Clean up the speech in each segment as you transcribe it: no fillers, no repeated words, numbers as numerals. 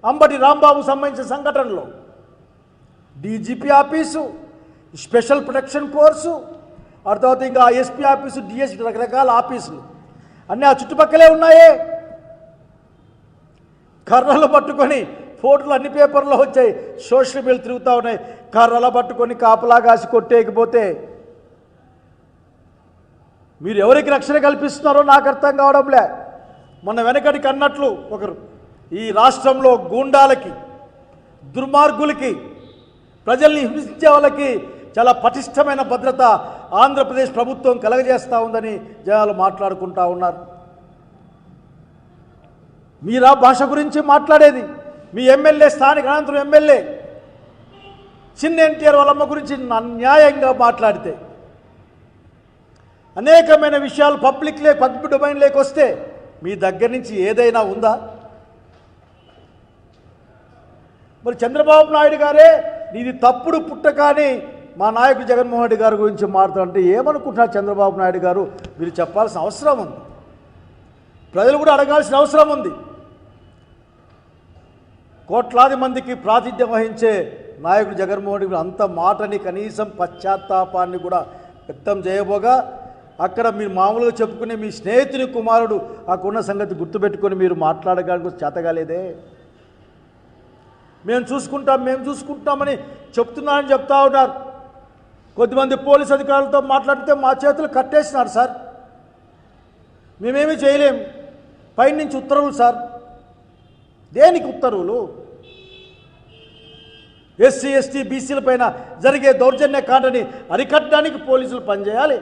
అంబటి రాంబాబు సంబంధించిన సంఘటనలో DGP office, special protection force, ఆ తర్వాత ఇంకా ఎస్పీ ఆఫీసు, డిఎస్పీ, రకరకాల ఆఫీసులు అన్నీ ఆ చుట్టుపక్కలే ఉన్నాయే. కర్రలు పట్టుకొని ఫోటోలు అన్ని పేపర్లో వచ్చాయి, సోషల్ మీడియా తిరుగుతూ ఉన్నాయి. కర్రలు పట్టుకొని కాపలా కాసి కొట్టేయకపోతే మీరు ఎవరికి రక్షణ కల్పిస్తున్నారో నాకు అర్థం కావడంలే. మొన్న వెనకటికి అన్నట్లు ఒకరు, ఈ రాష్ట్రంలో గూండాలకి, దుర్మార్గులకి, ప్రజల్ని హింసించే వాళ్ళకి చాలా పటిష్టమైన భద్రత ఆంధ్రప్రదేశ్ ప్రభుత్వం కలగజేస్తూ ఉందని జనాలు మాట్లాడుకుంటూ ఉన్నారు. మీరా భాష గురించి మాట్లాడేది? మీ ఎమ్మెల్యే, స్థానిక అనంతరం ఎమ్మెల్యే చిన్న ఎన్టీఆర్ వాళ్ళమ్మ గురించి అన్యాయంగా మాట్లాడితే, అనేకమైన విషయాలు పబ్లిక్ డొమైన్లోకి వస్తే మీ దగ్గర నుంచి ఏదైనా ఉందా? మరి చంద్రబాబు నాయుడు గారే నీది తప్పుడు పుట్టకాని మా నాయకుడు జగన్మోహన్ రెడ్డి గారి గురించి మాట్లాడుతుంటే ఏమనుకుంటున్నారు చంద్రబాబు నాయుడు గారు? మీరు చెప్పాల్సిన అవసరం ఉంది, ప్రజలు కూడా అడగాల్సిన అవసరం ఉంది. కోట్లాది మందికి ప్రాతినిధ్యం వహించే నాయకుడు జగన్మోహన్ రెడ్డి అంత మాటని, కనీసం పశ్చాత్తాపాన్ని కూడా వ్యక్తం చేయబోగా అక్కడ మీరు మామూలుగా చెప్పుకునే మీ స్నేహితుని కుమారుడు అక్కడున్న సంగతి గుర్తుపెట్టుకొని మీరు మాట్లాడడానికి చేతగాలేదే. మేము చూసుకుంటామని చెప్తున్నారని చెప్తా ఉన్నారు. కొద్దిమంది పోలీస్ అధికారులతో మాట్లాడితే మా చేతులు కట్టేసినారు సార్, మేమేమీ చేయలేం, పైనుంచి ఉత్తర్వులు సార్. దేనికి ఉత్తర్వులు? ఎస్సీ ఎస్టీ బీసీల పైన జరిగే దౌర్జన్య కాండని అరికట్టడానికి పోలీసులు పనిచేయాలి.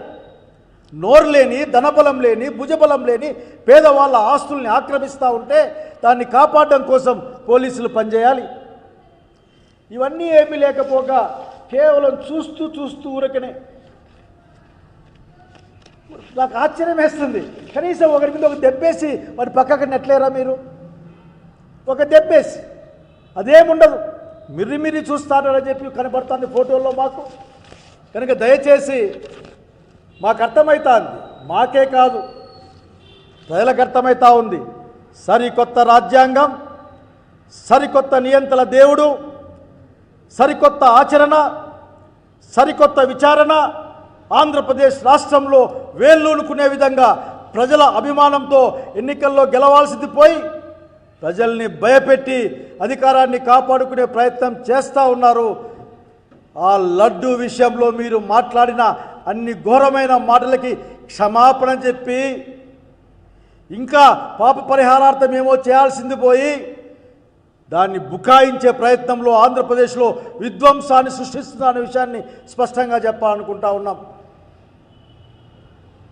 నోరు లేని, ధనబలం లేని, భుజబలం లేని పేదవాళ్ళ ఆస్తుల్ని ఆక్రమిస్తూ ఉంటే దాన్ని కాపాడడం కోసం పోలీసులు పనిచేయాలి. ఇవన్నీ ఏమీ లేకపోగా కేవలం చూస్తూ ఊరకనే. నాకు ఆశ్చర్యం వేస్తుంది, కనీసం ఒకరి మీద ఒక దెబ్బేసి వాడి పక్కకి నెట్లేరా మీరు? ఒక దెబ్బేసి అదేముండదు, మిర్రి చూస్తారని చెప్పి కనబడుతుంది ఫోటోల్లో మాకు. కనుక దయచేసి మాకు అర్థమవుతుంది, మాకే కాదు ప్రజలకు అర్థమవుతా ఉంది. సరికొత్త రాజ్యాంగం, సరికొత్త నియంత్రణ దేవుడు, సరికొత్త ఆచరణ, సరికొత్త విచారణ ఆంధ్రప్రదేశ్ రాష్ట్రంలో వేళ్ళూనుకునే విధంగా ప్రజల అభిమానంతో ఎన్నికల్లో గెలవాల్సింది పోయి ప్రజల్ని భయపెట్టి అధికారాన్ని కాపాడుకునే ప్రయత్నం చేస్తూ ఉన్నారు. ఆ లడ్డు విషయంలో మీరు మాట్లాడిన అన్ని ఘోరమైన మాటలకి క్షమాపణ చెప్పి ఇంకా పాప పరిహారార్థం ఏమో చేయాల్సింది పోయి దాన్ని బుకాయించే ప్రయత్నంలో ఆంధ్రప్రదేశ్లో విధ్వంసాన్ని సృష్టిస్తున్న విషయాన్ని స్పష్టంగా చెప్పాలనుకుంటా ఉన్నాం.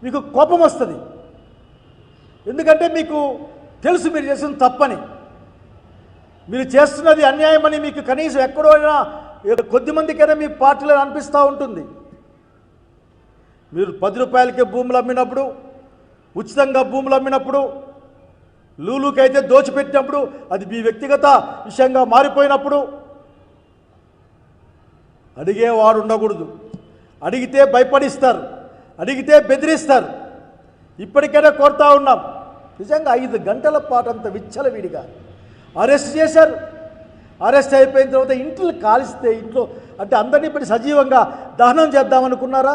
మీకు కోపం వస్తుంది, ఎందుకంటే మీకు తెలుసు మీరు చేసిన తప్పని, మీరు చేస్తున్నది అన్యాయమని మీకు కనీసం ఎక్కడో అయినా కొద్దిమందికైనా మీ పార్టీలో అనిపిస్తూ ఉంటుంది. మీరు 10 రూపాయలకే భూములు అమ్మినప్పుడు, ఉచితంగా భూములు అమ్మినప్పుడు, లూలుకైతే దోచిపెట్టినప్పుడు, అది మీ వ్యక్తిగత విషయంగా మారిపోయినప్పుడు అడిగేవాడు ఉండకూడదు. అడిగితే భయపడిస్తారు, అడిగితే బెదిరిస్తారు. ఇప్పటికైనా కోరుతా ఉన్నాం, నిజంగా 5 గంటల పాటు అంత విచ్చలవిడిగా అరెస్ట్ చేశారు. అరెస్ట్ అయిపోయిన తర్వాత ఇంట్లో కాలిస్తే, ఇంట్లో అంటే అందరినీ పెట్టి సజీవంగా దహనం చేద్దామనుకున్నారా?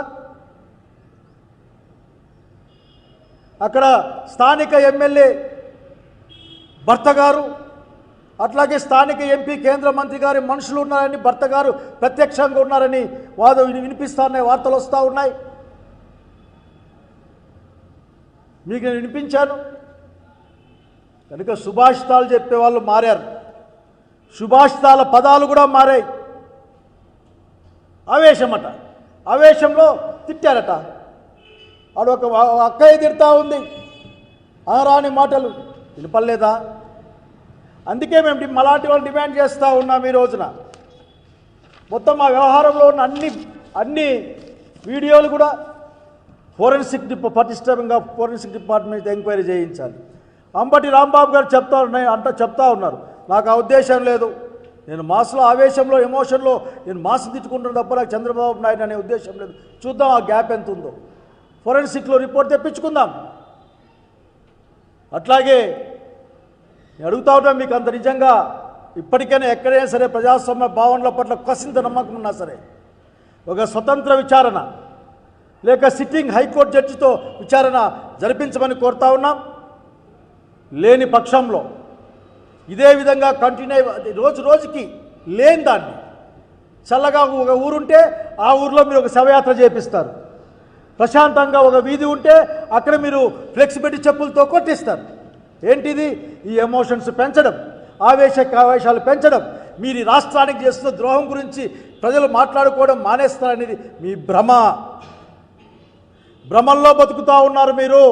అక్కడ స్థానిక ఎమ్మెల్యే భర్త గారు, అట్లాగే స్థానిక ఎంపీ, కేంద్ర మంత్రి గారి మనుషులు ఉన్నారని, భర్త గారు ప్రత్యక్షంగా ఉన్నారని వినిపిస్తా ఉన్నాయి, వార్తలు వస్తూ ఉన్నాయి. మీకు నేను వినిపించాను. కనుక సుభాషితాలు చెప్పే వాళ్ళు మారారు, సుభాషితాల పదాలు కూడా మారాయి. ఆవేశమట, ఆవేశంలో తిట్టారట. ఆడు ఒక అక్కయ్య తిడతా ఉంది, ఆరాని మాటలు వినపడలేదా? అందుకే మేము మలాంటి వాళ్ళు డిమాండ్ చేస్తూ ఉన్నాం. ఈ రోజున మొత్తం ఆ వ్యవహారంలో ఉన్న అన్ని వీడియోలు కూడా పటిష్టంగా ఫోరెన్సిక్ డిపార్ట్మెంట్ ఎంక్వైరీ చేయించాలి. అంబటి రాంబాబు గారు చెప్తా ఉన్నారు, నాకు ఆ ఉద్దేశం లేదు, నేను మాస్లో ఆవేశంలో ఎమోషన్లో నేను మాస్ తిట్టుకుంటున్న తప్ప నాకు చంద్రబాబు నాయుడు అనే ఉద్దేశం లేదు. చూద్దాం ఆ గ్యాప్ ఎంత ఉందో, ఫోరెన్సిక్లో రిపోర్ట్ తెప్పించుకుందాం. అట్లాగే నేను అడుగుతా ఉంటాను, మీకు అంత నిజంగా ఇప్పటికైనా ఎక్కడైనా సరే ప్రజాస్వామ్య భావనల పట్ల కసింత నమ్మకం ఉన్నా సరే ఒక స్వతంత్ర విచారణ లేక సిట్టింగ్ హైకోర్టు జడ్జితో విచారణ జరిపించమని కోరుతా ఉన్నాం. లేని పక్షంలో ఇదే విధంగా కంటిన్యూ రోజు రోజుకి లేని దాన్ని చల్లగా ఒక ఊరుంటే ఆ ఊరిలో మీరు ఒక శవయాత్ర చేపిస్తారు, ప్రశాంతంగా ఒక వీధి ఉంటే అక్కడ మీరు ఫ్లెక్సిబిలిటీ చెప్పులతో కొట్టిస్తారు. ఏంటిది? ఈ ఎమోషన్స్ పెంచడం, ఆవేశాలు పెంచడం, మీరు ఈ రాష్ట్రానికి చేస్తున్న ద్రోహం గురించి ప్రజలు మాట్లాడుకోవడం మానేస్తారనేది మీ భ్రమల్లో బతుకుతూ ఉన్నారు మీరు.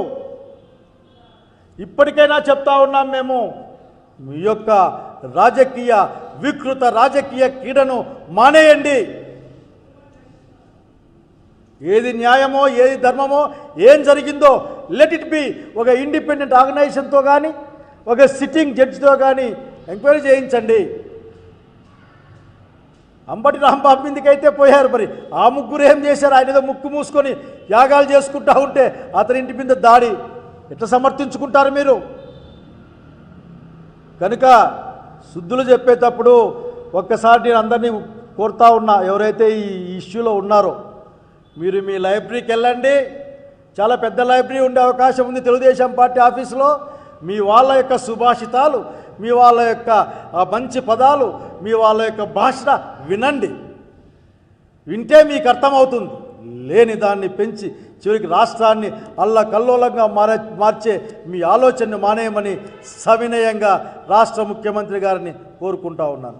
ఇప్పటికైనా చెప్తా ఉన్నాం మేము, మీ యొక్క వికృత రాజకీయ క్రీడను మానేయండి. ఏది న్యాయమో ఏది ధర్మమో ఏం జరిగిందో లెట్ ఇట్ బి ఒక ఇండిపెండెంట్ ఆర్గనైజేషన్తో కానీ ఒక సిట్టింగ్ జడ్జితో కానీ ఎంక్వైరీ చేయించండి. అంబటి రాంబాబు మీదకైతే పోయారు, మరి ఆ ముగ్గురు ఏం చేశారు? ఆయన ఏదో ముక్కు మూసుకొని యాగాలు చేసుకుంటా ఉంటే అతని ఇంటి మీద దాడి ఎట్లా సమర్థించుకుంటారు మీరు? కనుక శుద్ధులు చెప్పేటప్పుడు ఒక్కసారి నేను అందరినీ కోరుతా ఉన్నా, ఎవరైతే ఈ ఇష్యూలో ఉన్నారో మీరు మీ లైబ్రరీకి వెళ్ళండి. చాలా పెద్ద లైబ్రరీ ఉండే అవకాశం ఉంది తెలుగుదేశం పార్టీ ఆఫీసులో. మీ వాళ్ళ యొక్క సుభాషితాలు, మీ వాళ్ళ యొక్క మంచి పదాలు, మీ వాళ్ళ యొక్క భాష వినండి. వింటే మీకు అర్థమవుతుంది. లేని దాన్ని పెంచి చివరికి రాష్ట్రాన్ని అల్లకల్లోలంగా మార్చే మీ ఆలోచనను మానేయమని సవినయంగా రాష్ట్ర ముఖ్యమంత్రి గారిని కోరుకుంటా ఉన్నాను.